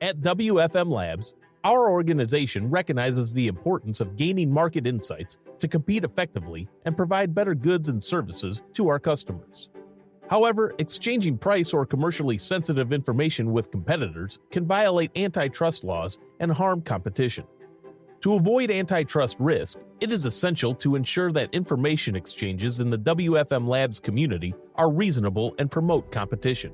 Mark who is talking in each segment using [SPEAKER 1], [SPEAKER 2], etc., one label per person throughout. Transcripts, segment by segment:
[SPEAKER 1] At WFM Labs, our organization recognizes the importance of gaining market insights to compete effectively and provide better goods and services to our customers. However, exchanging price or commercially sensitive information with competitors can violate antitrust laws and harm competition. To avoid antitrust risk, it is essential to ensure that information exchanges in the WFM Labs community are reasonable and promote competition.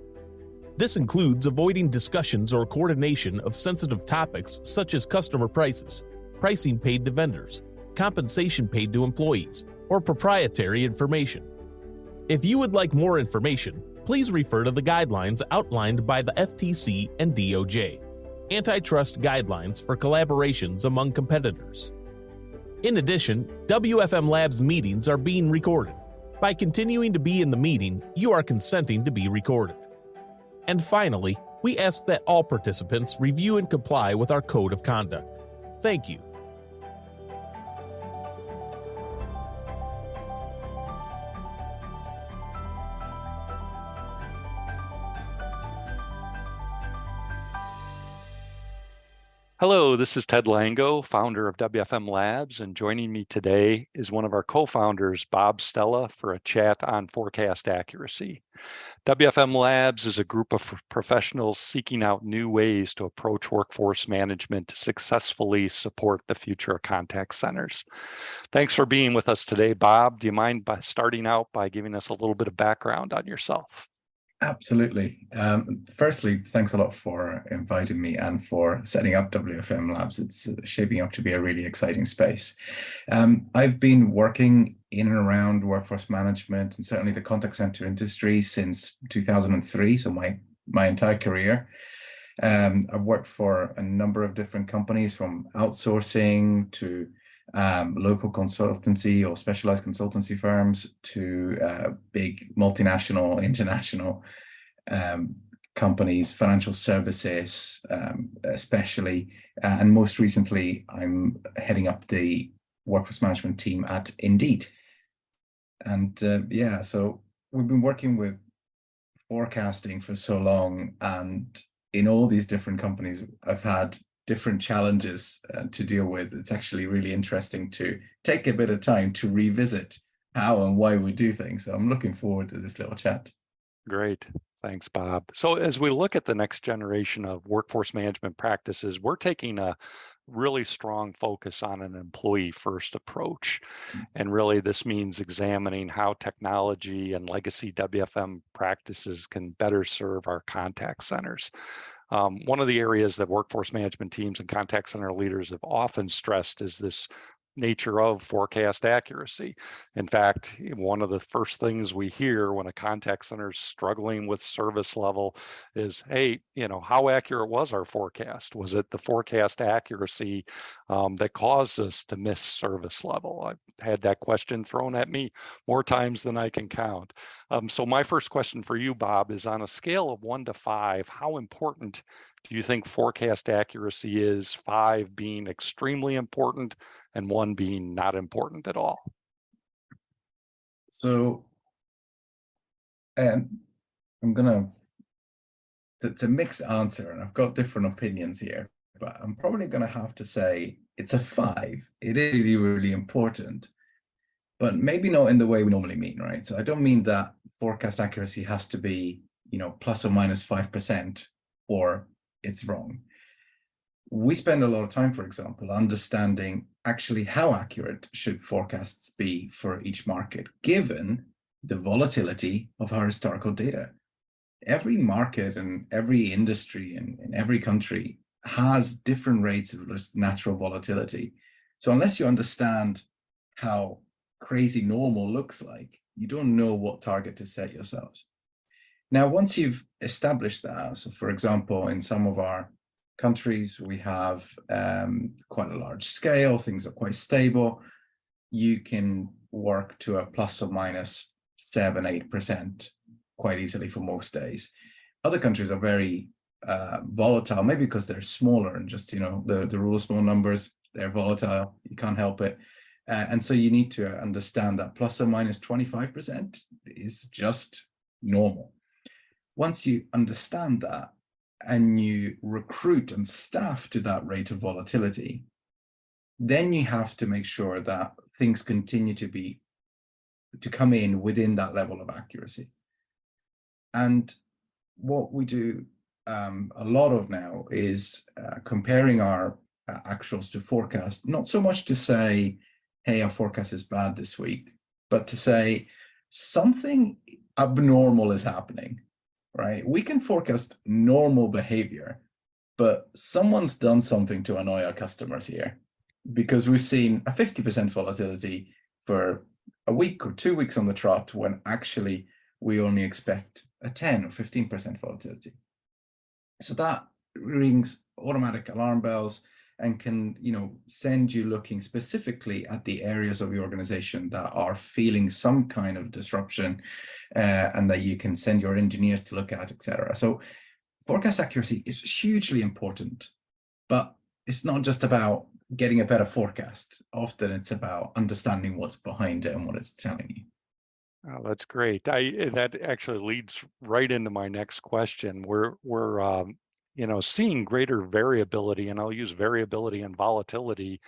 [SPEAKER 1] This includes avoiding discussions or coordination of sensitive topics such as customer prices, pricing paid to vendors, compensation paid to employees, or proprietary information. If you would like more information, please refer to the guidelines outlined by the FTC and DOJ, Antitrust Guidelines for Collaborations Among Competitors. In addition, WFM Labs meetings are being recorded. By continuing to be in the meeting, you are consenting to be recorded. And finally, we ask that all participants review and comply with our code of conduct. Thank you.
[SPEAKER 2] Hello, this is Ted Lango, founder of WFM Labs, and joining me today is one of our co-founders, Bob Stella, for a chat on forecast accuracy. WFM Labs is a group of professionals seeking out new ways to approach workforce management to successfully support the future of contact centers. Thanks for being with us today, Bob. Do you mind starting out by giving us a little bit of background on yourself?
[SPEAKER 3] Absolutely. Firstly, thanks a lot for inviting me and for setting up WFM Labs. It's shaping up to be a really exciting space. I've been working in and around workforce management and certainly the contact center industry since 2003, so my entire career. I've worked for a number of different companies, from outsourcing to local consultancy or specialized consultancy firms to big multinational, international companies, financial services, especially. And most recently, I'm heading up the workforce management team at Indeed. And so we've been working with forecasting for so long, and in all these different companies, I've had different challenges to deal with. It's actually really interesting to take a bit of time to revisit how and why we do things. So I'm looking forward to this little chat.
[SPEAKER 2] Great. Thanks, Bob. So as we look at the next generation of workforce management practices, we're taking a really strong focus on an employee-first approach. And really, this means examining how technology and legacy WFM practices can better serve our contact centers. One of the areas that workforce management teams and contact center leaders have often stressed is this nature of forecast accuracy. In fact, one of the first things we hear when a contact center is struggling with service level is, hey, how accurate was our forecast? Was it the forecast accuracy that caused us to miss service level? I've had that question thrown at me more times than I can count. So my first question for you, Bob, is on a scale of 1 to 5, how important do you think forecast accuracy is, 5 being extremely important and 1 being not important at all?
[SPEAKER 3] So I'm going to, it's a mixed answer, and I've got different opinions here, but I'm probably going to have to say it's a 5. It is really, really important, but maybe not in the way we normally mean, right? So I don't mean that forecast accuracy has to be, plus or minus 5% or it's wrong. We spend a lot of time, for example, understanding actually how accurate should forecasts be for each market, given the volatility of our historical data. Every market and every industry in every country has different rates of natural volatility. So unless you understand how crazy normal looks like, you don't know what target to set yourselves. Now, once you've established that, so for example, in some of our countries, we have quite a large scale, things are quite stable, you can work to a plus or minus 7-8% quite easily for most days. Other countries are very volatile, maybe because they're smaller and just, the rule of small numbers, they're volatile, you can't help it. And so you need to understand that plus or minus 25% is just normal. Once you understand that, and you recruit and staff to that rate of volatility, then you have to make sure that things continue to come in within that level of accuracy. And what we do a lot of now is comparing our actuals to forecast, not so much to say, hey, our forecast is bad this week, but to say something abnormal is happening, right? We can forecast normal behavior, but someone's done something to annoy our customers here, because we've seen a 50% volatility for a week or 2 weeks on the trot when actually we only expect a 10 or 15% volatility. So that rings automatic alarm bells and can, send you looking specifically at the areas of your organization that are feeling some kind of disruption, and that you can send your engineers to look at, etc. So forecast accuracy is hugely important, but it's not just about getting a better forecast. Often it's about understanding what's behind it and what it's telling you.
[SPEAKER 2] Oh, that's great. That actually leads right into my next question. We're seeing greater variability, and I'll use variability and volatility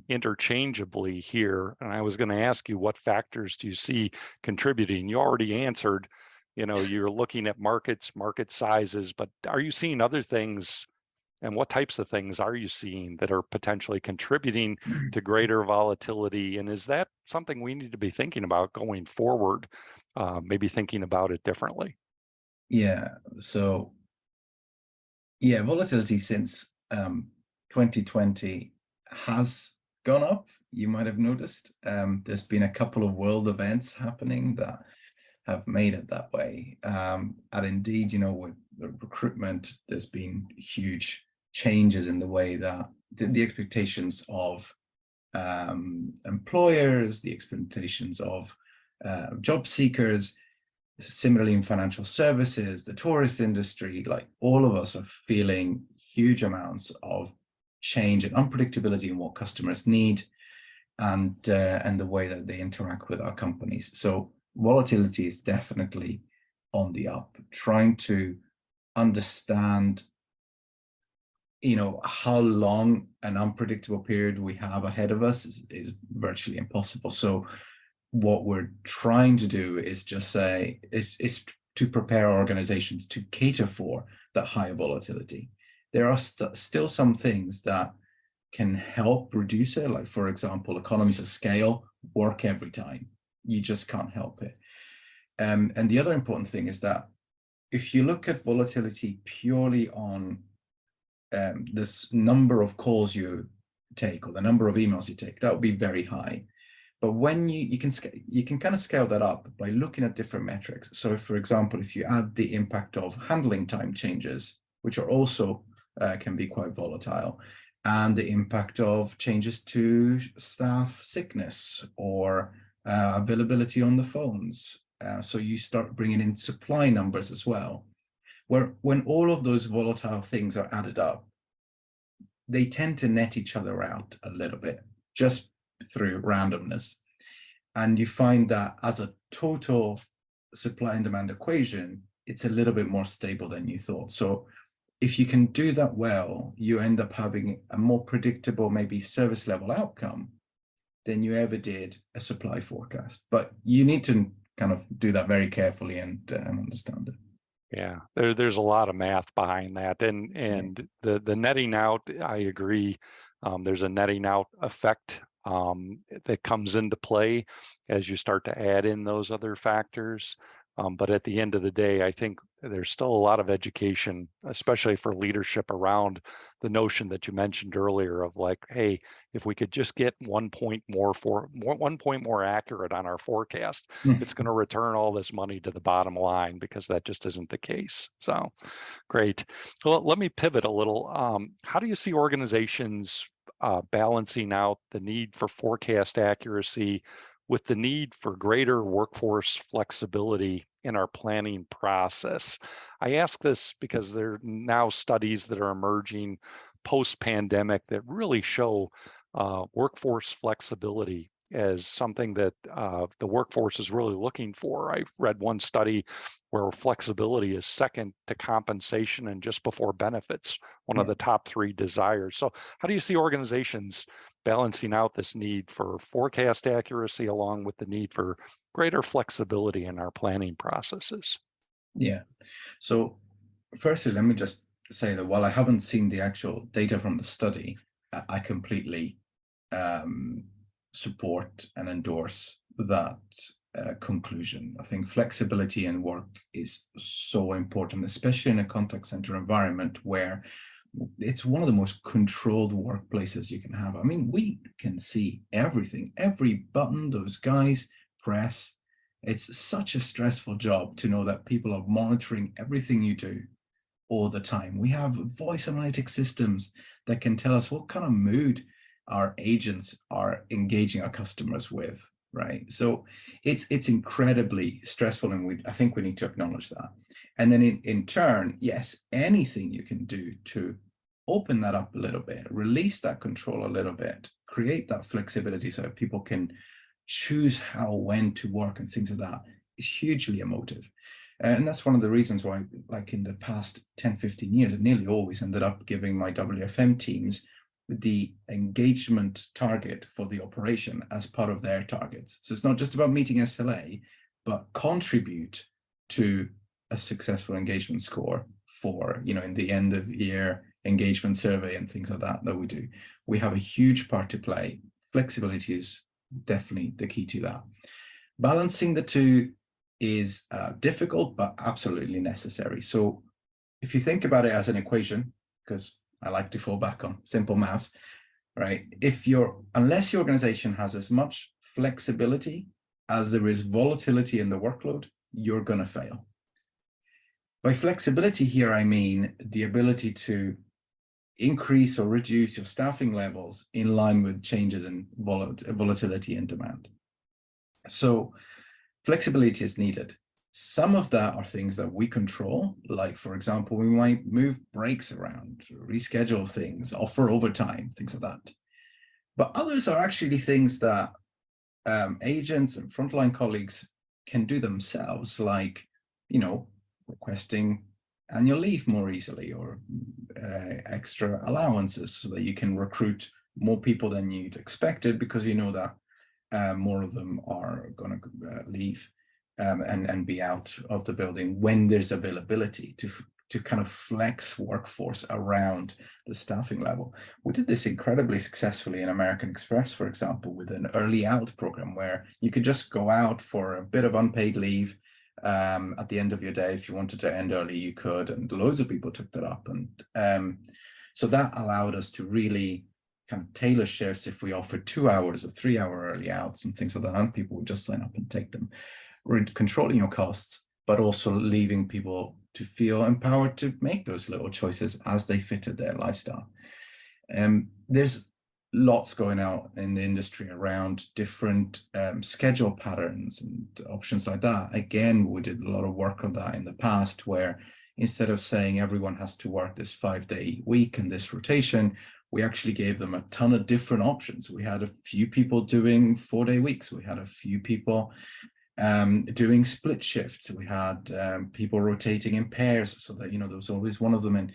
[SPEAKER 2] interchangeably here. And I was going to ask you, what factors do you see contributing? You already answered, you're looking at market sizes, but are you seeing other things? And what types of things are you seeing that are potentially contributing to greater volatility? And is that something we need to be thinking about going forward, maybe thinking about it differently?
[SPEAKER 3] Yeah, so volatility since 2020 has gone up. You might have noticed there's been a couple of world events happening that have made it that way. And indeed, with the recruitment, there's been huge changes in the way that the expectations of employers, the expectations of job seekers. Similarly, in financial services, the tourist industry, like all of us are feeling huge amounts of change and unpredictability in what customers need, and the way that they interact with our companies. So volatility is definitely on the up. Trying to understand, how long an unpredictable period we have ahead of us is virtually impossible. So what we're trying to do is just say is to prepare organizations to cater for that higher volatility. There are still some things that can help reduce it, like, for example, economies of scale work every time. You just can't help it. And the other important thing is that if you look at volatility purely on this number of calls you take or the number of emails you take, that would be very high. But when you can kind of scale that up by looking at different metrics. So, for example, if you add the impact of handling time changes, which are also can be quite volatile, and the impact of changes to staff sickness or availability on the phones. So you start bringing in supply numbers as well, where when all of those volatile things are added up, they tend to net each other out a little bit just through randomness. And you find that as a total supply and demand equation, it's a little bit more stable than you thought. So if you can do that well, you end up having a more predictable, maybe service level outcome than you ever did a supply forecast. But you need to kind of do that very carefully and understand it.
[SPEAKER 2] Yeah, there's a lot of math behind that, and the netting out, I agree. There's a netting out effect that comes into play as you start to add in those other factors. But at the end of the day, I think there's still a lot of education, especially for leadership, around the notion that you mentioned earlier of like, hey, if we could just get 1 point more accurate on our forecast, it's going to return all this money to the bottom line, because that just isn't the case. So great. Well, let me pivot a little. How do you see organizations balancing out the need for forecast accuracy with the need for greater workforce flexibility in our planning process? I ask this because there are now studies that are emerging post-pandemic that really show workforce flexibility as something that the workforce is really looking for. I read one study where flexibility is second to compensation and just before benefits, one of the top 3 desires. So how do you see organizations balancing out this need for forecast accuracy along with the need for greater flexibility in our planning processes?
[SPEAKER 3] Yeah. So firstly, let me just say that while I haven't seen the actual data from the study, I completely support and endorse that conclusion. I think flexibility in work is so important, especially in a contact center environment where it's one of the most controlled workplaces you can have. I mean, we can see everything, every button those guys press. It's such a stressful job to know that people are monitoring everything you do all the time. We have voice analytic systems that can tell us what kind of mood our agents are engaging our customers with, right? So it's incredibly stressful, and I think we need to acknowledge that. And then in turn, yes, anything you can do to open that up a little bit, release that control a little bit, create that flexibility so that people can choose how, when to work and things like that is hugely emotive. And that's one of the reasons why, like in the past 10, 15 years, I nearly always ended up giving my WFM teams the engagement target for the operation as part of their targets. So it's not just about meeting SLA, but contribute to a successful engagement score for, in the end of year engagement survey and things like that we do. We have a huge part to play. Flexibility is definitely the key to that. Balancing the two is difficult, but absolutely necessary. So if you think about it as an equation, because I like to fall back on simple maths, right? Unless your organization has as much flexibility as there is volatility in the workload, you're going to fail. By flexibility here, I mean the ability to increase or reduce your staffing levels in line with changes in volatility and demand. So flexibility is needed. Some of that are things that we control, like, for example, we might move breaks around, reschedule things, offer overtime, things like that. But others are actually things that agents and frontline colleagues can do themselves, like, requesting annual leave more easily, or extra allowances so that you can recruit more people than you'd expected, because you know that more of them are going to leave and be out of the building when there's availability to kind of flex workforce around the staffing level. We did this incredibly successfully in American Express, for example, with an early out program where you could just go out for a bit of unpaid leave at the end of your day. If you wanted to end early, you could, and loads of people took that up. And so that allowed us to really kind of tailor shifts. If we offered 2 hours or 3 hour early outs and things like that, and people would just sign up and take them. We're controlling your costs, but also leaving people to feel empowered to make those little choices as they fitted their lifestyle. There's lots going out in the industry around different schedule patterns and options like that. Again, we did a lot of work on that in the past, where instead of saying everyone has to work this 5-day week and this rotation, we actually gave them a ton of different options. We had a few people doing 4-day weeks. We had a few people doing split shifts. We had people rotating in pairs, so that, there was always one of them in.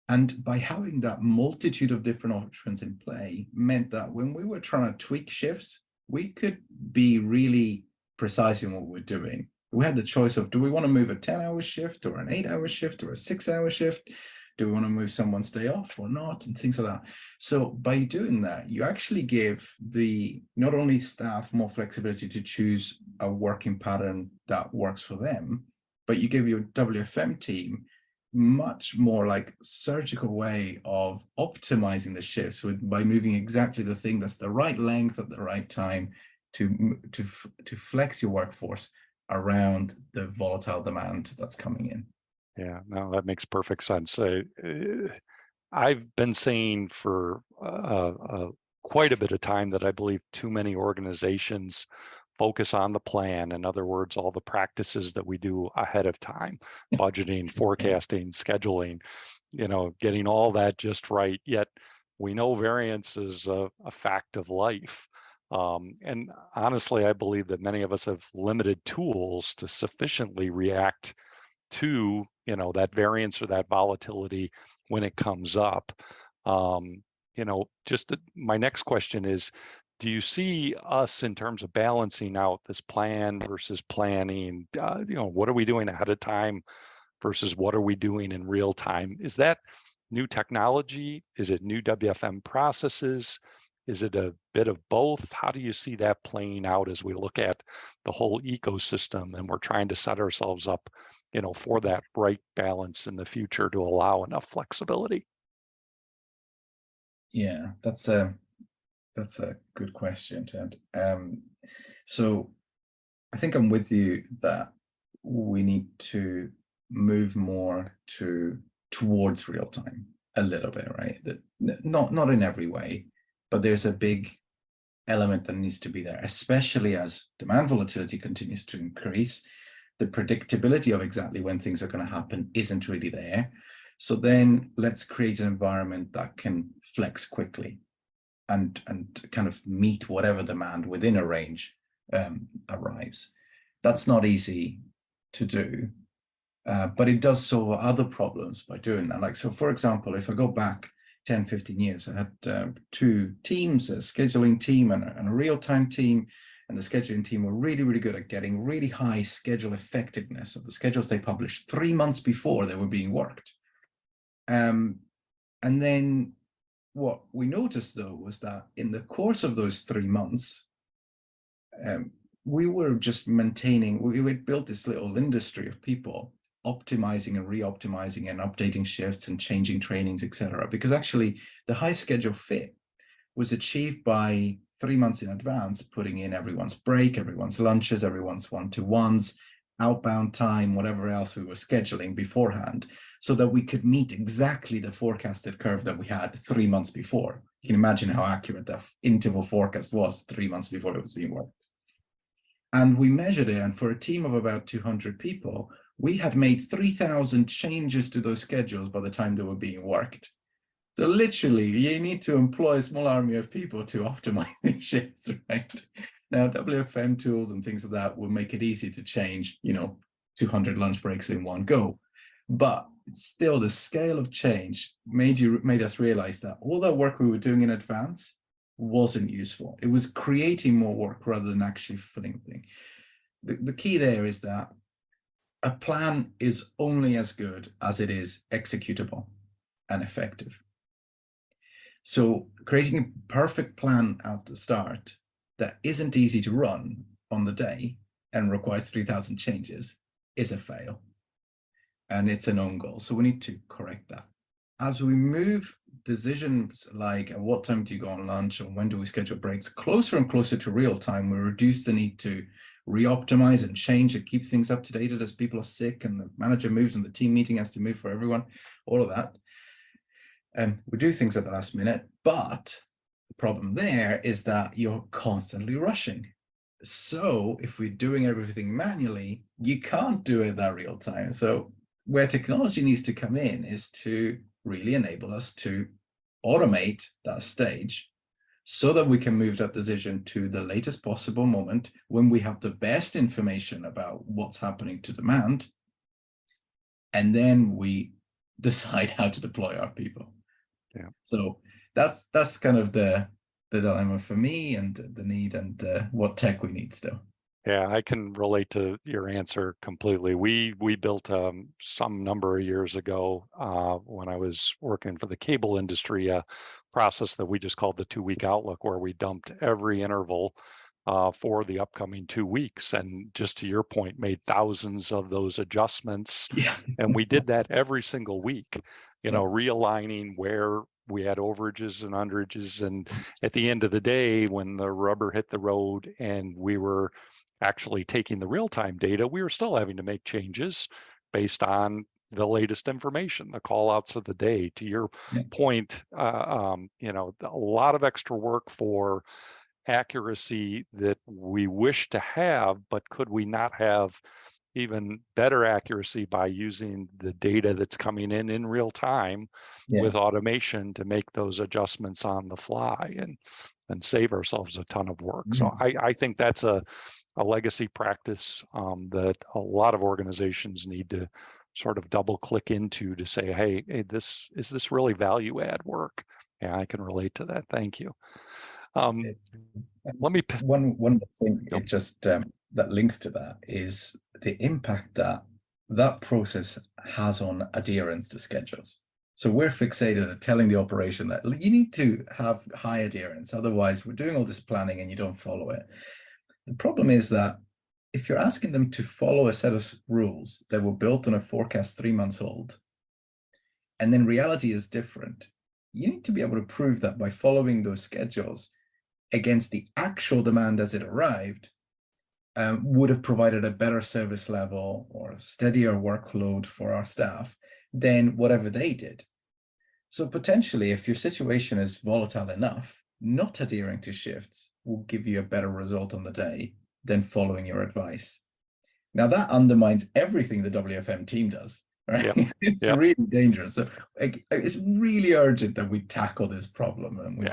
[SPEAKER 3] And by having that multitude of different options in play meant that when we were trying to tweak shifts, we could be really precise in what we're doing. We had the choice of, do we want to move a 10-hour shift or an 8-hour shift or a 6-hour shift? Do we want to move someone's day off or not? And things like that. So by doing that, you actually give not only staff more flexibility to choose a working pattern that works for them, but you give your WFM team much more like surgical way of optimizing the shifts by moving exactly the thing that's the right length at the right time to flex your workforce around the volatile demand that's coming in.
[SPEAKER 2] Yeah, no, that makes perfect sense. I've been saying for quite a bit of time that I believe too many organizations focus on the plan. In other words, all the practices that we do ahead of time, budgeting, forecasting, scheduling, getting all that just right. Yet we know variance is a fact of life. And honestly, I believe that many of us have limited tools to sufficiently react to, that variance or that volatility when it comes up. My next question is, do you see us in terms of balancing out this plan versus planning? What are we doing ahead of time versus what are we doing in real time? Is that new technology? Is it new WFM processes? Is it a bit of both? How do you see that playing out as we look at the whole ecosystem and we're trying to set ourselves up, for that right balance in the future to allow enough flexibility?
[SPEAKER 3] Yeah, that's a good question, Ted. So I think I'm with you that we need to move more towards real time a little bit, right? Not in every way, but there's a big element that needs to be there, especially as demand volatility continues to increase. The predictability of exactly when things are going to happen isn't really there. So then let's create an environment that can flex quickly and kind of meet whatever demand within a range arrives. That's not easy to do, but it does solve other problems by doing that. Like, so for example, if I go back 10, 15 years, I had two teams, a scheduling team and a real-time team. And the scheduling team were really, really good at getting really high schedule effectiveness of the schedules they published 3 months before they were being worked. And then what we noticed, though, was that in the course of those 3 months, we were just maintaining, we had built this little industry of people optimizing and re-optimizing and updating shifts and changing trainings, etc. Because actually the high schedule fit was achieved by 3 months in advance, putting in everyone's break, everyone's lunches, everyone's one-to-ones, outbound time, whatever else we were scheduling beforehand, so that we could meet exactly the forecasted curve that we had 3 months before. You can imagine how accurate that interval forecast was 3 months before it was being worked. And we measured it, and for a team of about 200 people, we had made 3,000 changes to those schedules by the time they were being worked. So literally, you need to employ a small army of people to optimize these shifts, right? Now, WFM tools and things like that will make it easy to change, 200 lunch breaks in one go. But still, the scale of change made us realize that all that work we were doing in advance wasn't useful. It was creating more work rather than actually fulfilling the thing. The key there is that a plan is only as good as it is executable and effective. So creating a perfect plan at the start that isn't easy to run on the day and requires 3,000 changes is a fail. And it's an own goal. So we need to correct that. As we move decisions like at what time do you go on lunch and when do we schedule breaks closer and closer to real time, we reduce the need to re-optimize and change and keep things up to date as people are sick and the manager moves and the team meeting has to move for everyone, all of that. We do things at the last minute, but the problem there is that you're constantly rushing. So if we're doing everything manually, you can't do it that real time. So where technology needs to come in is to really enable us to automate that stage so that we can move that decision to the latest possible moment when we have the best information about what's happening to demand. And then we decide how to deploy our people.
[SPEAKER 2] Yeah.
[SPEAKER 3] So that's kind of the dilemma for me and the need and what tech we need still.
[SPEAKER 2] Yeah, I can relate to your answer completely. We built some number of years ago when I was working for the cable industry, a process that we just called the 2-week outlook, where we dumped every interval for the upcoming 2 weeks. And just to your point, made thousands of those adjustments.
[SPEAKER 3] Yeah.
[SPEAKER 2] And we did that every single week, realigning where we had overages and underages. And at the end of the day, when the rubber hit the road and we were actually taking the real-time data, we were still having to make changes based on the latest information, the call outs of the day. To your point, a lot of extra work for accuracy that we wish to have, but could we not have even better accuracy by using the data that's coming in real time with automation to make those adjustments on the fly? And and save ourselves a ton of work. So I think that's a legacy practice that a lot of organizations need to sort of double click into to say, hey, is this really value add work? Yeah, I can relate to that. Thank you. Let me
[SPEAKER 3] one thing
[SPEAKER 2] Yep.
[SPEAKER 3] it just that links to that is the impact that process has on adherence to schedules. So we're fixated at telling the operation that you need to have high adherence, otherwise we're doing all this planning and you don't follow it. The problem is that if you're asking them to follow a set of rules that were built on a forecast 3 months old, and then reality is different, you need to be able to prove that by following those schedules against the actual demand as it arrived, would have provided a better service level or a steadier workload for our staff than whatever they did. So potentially, if your situation is volatile enough, not adhering to shifts will give you a better result on the day than following your advice. Now that undermines everything the WFM team does, right?
[SPEAKER 2] Yep.
[SPEAKER 3] It's
[SPEAKER 2] Yep.
[SPEAKER 3] really dangerous. So it's really urgent that we tackle this problem. And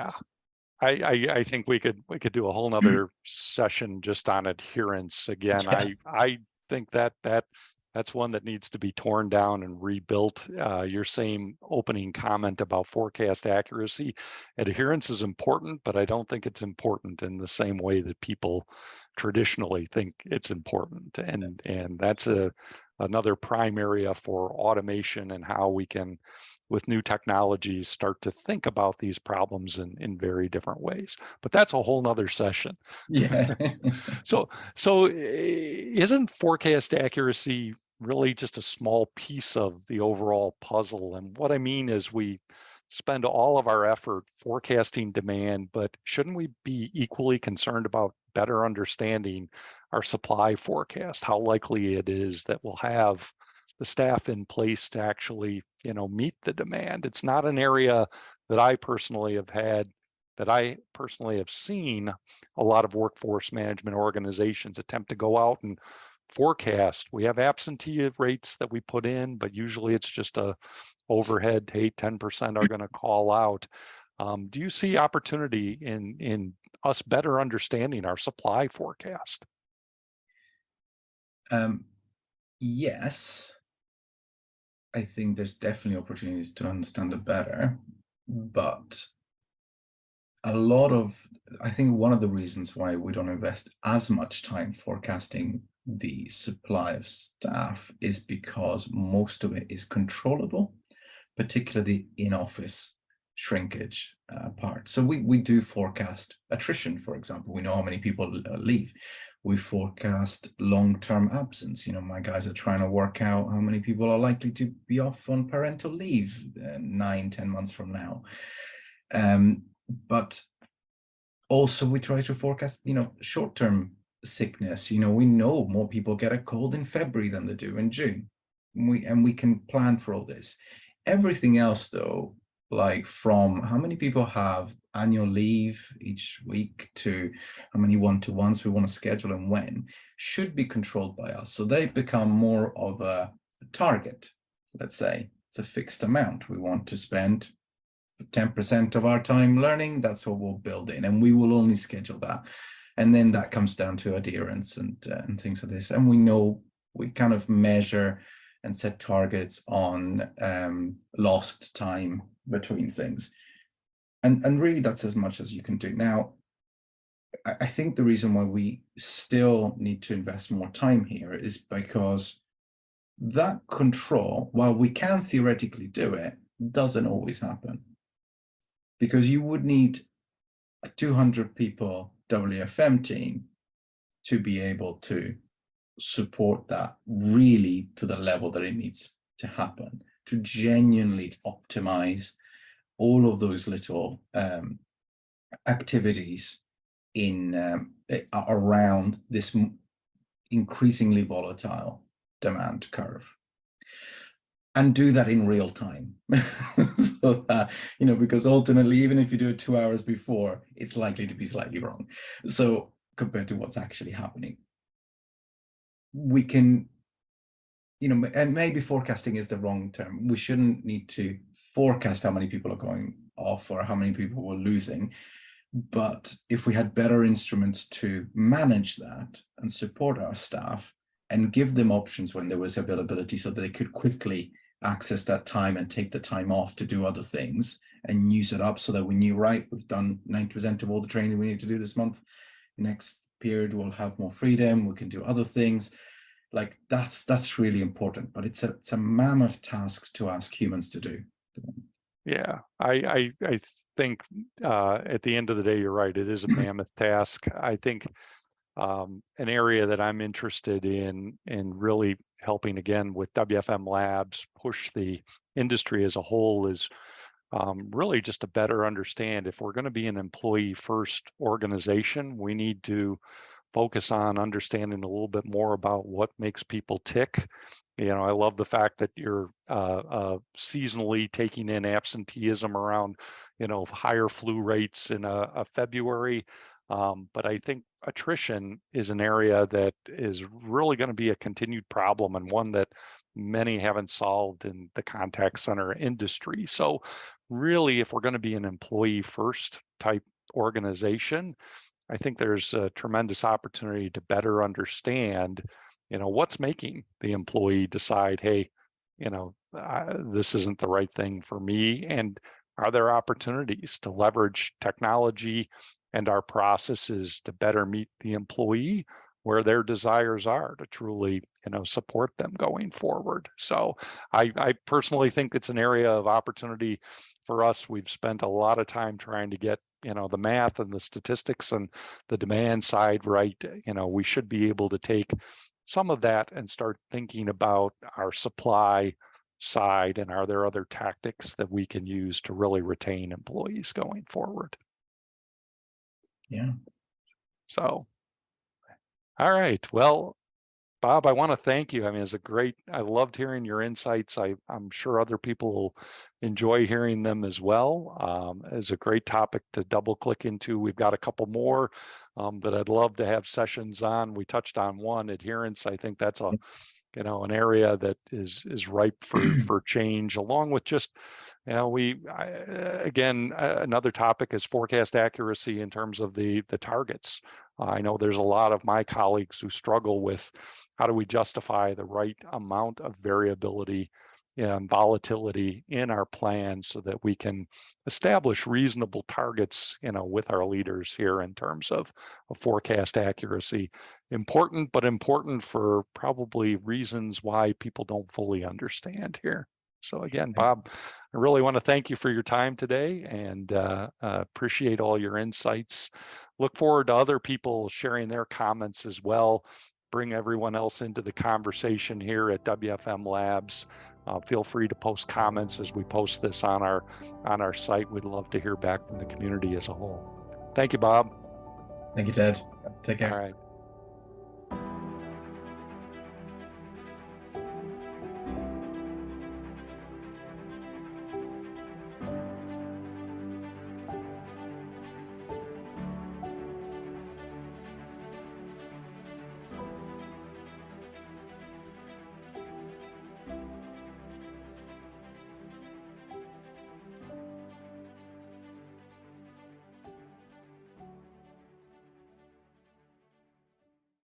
[SPEAKER 2] I think we could do a whole nother session just on adherence again.
[SPEAKER 3] Yeah.
[SPEAKER 2] I think that's one that needs to be torn down and rebuilt. Your same opening comment about forecast accuracy, adherence is important, but I don't think it's important in the same way that people traditionally think it's important. And that's another prime area for automation and how we can, with new technologies, start to think about these problems in very different ways. But that's a whole nother session.
[SPEAKER 3] Yeah.
[SPEAKER 2] So isn't forecast accuracy really just a small piece of the overall puzzle? And what I mean is we spend all of our effort forecasting demand, but shouldn't we be equally concerned about better understanding our supply forecast, how likely it is that we'll have the staff in place to actually, meet the demand? It's not an area that I personally have seen a lot of workforce management organizations attempt to go out and forecast. We have absentee rates that we put in, but usually it's just a overhead, hey, 10% are going to call out. Do you see opportunity in us better understanding our supply forecast?
[SPEAKER 3] Yes, I think there's definitely opportunities to understand it better, but I think one of the reasons why we don't invest as much time forecasting the supply of staff is because most of it is controllable, particularly in-office shrinkage part. So we do forecast attrition, for example. We know how many people leave. We forecast long-term absence. My guys are trying to work out how many people are likely to be off on parental leave 9-10 months from now. But also we try to forecast, short-term sickness. We know more people get a cold in February than they do in June. We can plan for all this. Everything else, though, like from how many people have annual leave each week to how many one-to-ones we want to schedule and when, should be controlled by us. So they become more of a target. Let's say it's a fixed amount. We want to spend 10% of our time learning. That's what we'll build in, and we will only schedule that. And then that comes down to adherence and things like this. And we kind of measure and set targets on lost time between things. And really that's as much as you can do. Now, I think the reason why we still need to invest more time here is because that control, while we can theoretically do it, doesn't always happen. Because you would need a 200 people WFM team to be able to support that really to the level that it needs to happen, to genuinely optimize all of those little activities in around this increasingly volatile demand curve, and do that in real time. So that, because ultimately, even if you do it 2 hours before, it's likely to be slightly wrong. So compared to what's actually happening, we can, and maybe forecasting is the wrong term. We shouldn't need to forecast how many people are going off or how many people we're losing. But if we had better instruments to manage that and support our staff and give them options when there was availability so that they could quickly access that time and take the time off to do other things and use it up so that we knew, right, we've done 90% of all the training we need to do this month. Next period, we'll have more freedom. We can do other things. Like that's really important, but it's a mammoth task to ask humans to do.
[SPEAKER 2] Yeah, I think at the end of the day, you're right. It is a mammoth task. I think an area that I'm interested in really helping again with WFM Labs push the industry as a whole is really just to better understand if we're going to be an employee first organization, we need to focus on understanding a little bit more about what makes people tick. I love the fact that you're seasonally taking in absenteeism around, higher flu rates in a February. But I think attrition is an area that is really going to be a continued problem and one that many haven't solved in the contact center industry. So really, if we're going to be an employee first type organization, I think there's a tremendous opportunity to better understand, what's making the employee decide, hey, this isn't the right thing for me. And are there opportunities to leverage technology and our processes to better meet the employee where their desires are to truly, support them going forward? So I personally think it's an area of opportunity for us. We've spent a lot of time trying to get, the math and the statistics and the demand side right. We should be able to take some of that and start thinking about our supply side, and are there other tactics that we can use to really retain employees going forward?
[SPEAKER 3] Yeah.
[SPEAKER 2] So, all right. Well, Bob, I want to thank you. I mean, I loved hearing your insights. I'm sure other people will enjoy hearing them as well. It's a great topic to double click into. We've got a couple more that I'd love to have sessions on. We touched on one, adherence. I think that's an area that is ripe for change, along with just, another topic is forecast accuracy in terms of the targets. I know there's a lot of my colleagues who struggle with how do we justify the right amount of variability and volatility in our plans so that we can establish reasonable targets, with our leaders here in terms of forecast accuracy. Important, but important for probably reasons why people don't fully understand here. So again, Bob, I really want to thank you for your time today and appreciate all your insights. Look forward to other people sharing their comments as well. Bring everyone else into the conversation here at WFM Labs. Feel free to post comments as we post this on our site. We'd love to hear back from the community as a whole. Thank you, Bob.
[SPEAKER 3] Thank you, Ted. Take care.
[SPEAKER 2] All right.